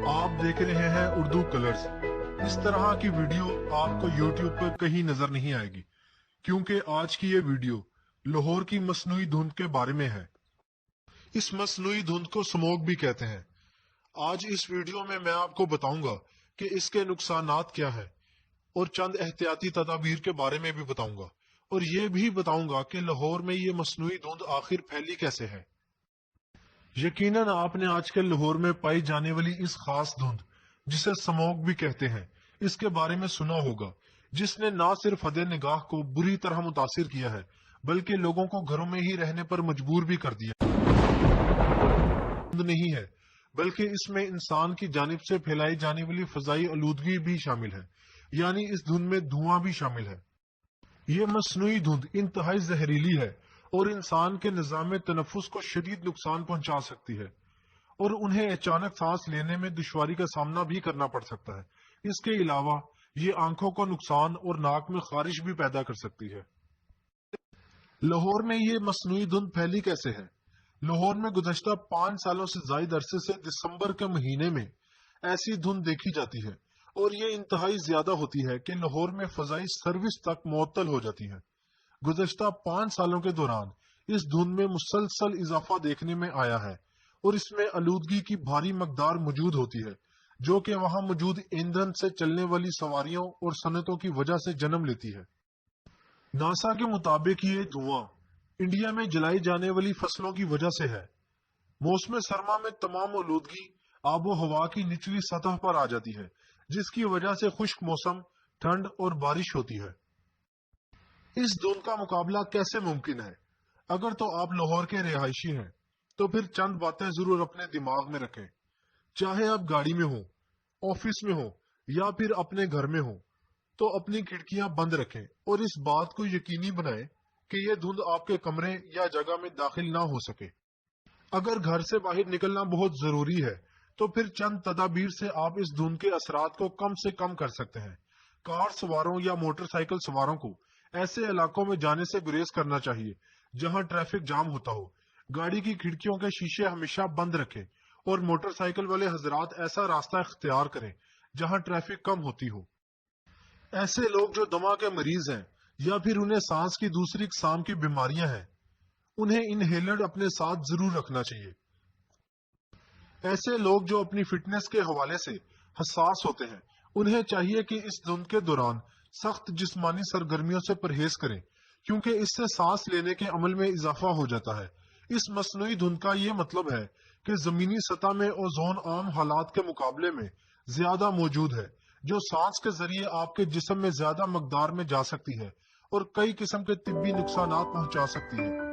आप देख रहे हैं उर्दू कलर्स। इस तरह की वीडियो आपको YouTube पर कहीं नजर नहीं आएगी, क्योंकि आज की ये वीडियो लाहौर की मसनूई धुंध के बारे में है। इस मसनूई धुंध को स्मोक भी कहते हैं। आज इस वीडियो में मैं आपको बताऊंगा कि इसके नुकसानात क्या है और चंद एहतियाती तदाबीर के बारे में भी बताऊंगा, और ये भी बताऊंगा कि लाहौर में ये मसनूई धुंध आखिर फैली कैसे है। यकीनन आपने आजकल लाहौर में पाई जाने वाली इस खास धुंध, जिसे स्मोक भी कहते हैं, इसके बारे में सुना होगा, जिसने ना सिर्फ हद निगाह को बुरी तरह मुतासिर किया है, बल्कि लोगों को घरों में ही रहने पर मजबूर भी कर दिया। धुंध नहीं है, बल्कि इसमें इंसान की जानिब से फैलाई जाने वाली फजाई आलूदगी भी शामिल है, यानी इस धुंध में धुआं भी शामिल है। ये मसनूई धुंध इंतहाई जहरीली है और इंसान के निजाम तनफुस को शदीद नुकसान पहुंचा सकती है, और उन्हें अचानक सांस लेने में दुश्वारी का सामना भी करना पड़ सकता है। इसके अलावा ये आंखों को नुकसान और नाक में खारिश भी पैदा कर सकती है। लाहौर में ये मसनूई धुंध फैली कैसे है? लाहौर में गुज़श्ता 5 सालों से जायद अरसे से दिसंबर के महीने में ऐसी धुंध देखी जाती है, और ये इंतहाई ज्यादा होती है कि लाहौर में फजाई सर्विस तक मुअत्तल हो जाती है। गुज़श्ता 5 सालों के दौरान इस धुंध में मुसलसल इजाफा देखने में आया है, और इसमें आलूदगी की भारी मकदार मौजूद होती है, जो कि वहां मौजूद ईंधन से चलने वाली सवारियों और सनतों की वजह से जन्म लेती है। नासा के मुताबिक ये धुआं इंडिया में जलाई जाने वाली फसलों की वजह से है। मौसम सरमा में तमाम आलूदगी आबो हवा की निचली सतह पर आ जाती है, जिसकी वजह से खुश्क मौसम, ठंड और बारिश होती है। इस धुंध का मुकाबला कैसे मुमकिन है? अगर तो आप लाहौर के रिहायशी हैं, तो फिर चंद बातें जरूर अपने दिमाग में रखें। चाहे आप गाड़ी में हो, ऑफिस में हो या फिर अपने घर में हो, तो अपनी खिड़कियां बंद रखें और इस बात को यकीनी बनाएं कि यह धुंध आपके कमरे या जगह में दाखिल ना हो सके। अगर घर से बाहर निकलना बहुत जरूरी है, तो फिर चंद तदाबीर से आप इस धुंध के असरात को कम से कम कर सकते हैं। कार सवारों या मोटरसाइकिल सवारों को ऐसे इलाकों में जाने से गुरेज करना चाहिए जहां ट्रैफिक जाम होता हो। गाड़ी की खिड़कियों के शीशे हमेशा बंद रखें, और मोटरसाइकिल वाले हजरात ऐसा रास्ता इख्तियार करें जहां ट्रैफिक कम होती हो। ऐसे लोग जो दमा के मरीज हैं या फिर उन्हें सांस की दूसरी किस्म की बीमारियां हैं, उन्हें इनहेलर अपने साथ जरूर रखना चाहिए। ऐसे लोग जो अपनी फिटनेस के हवाले से हसास होते हैं, उन्हें चाहिए कि इस धुंध के दौरान सख्त जिस्मानी सरगर्मियों से परहेज करें, क्योंकि इससे सांस लेने के अमल में इजाफा हो जाता है। इस मसनूई धुंध का ये मतलब है कि जमीनी सतह में ओजोन आम हालात के मुकाबले में ज्यादा मौजूद है, जो सांस के जरिए आपके जिस्म में ज्यादा मकदार में जा सकती है और कई किस्म के तिब्बी नुकसान पहुंचा सकती है।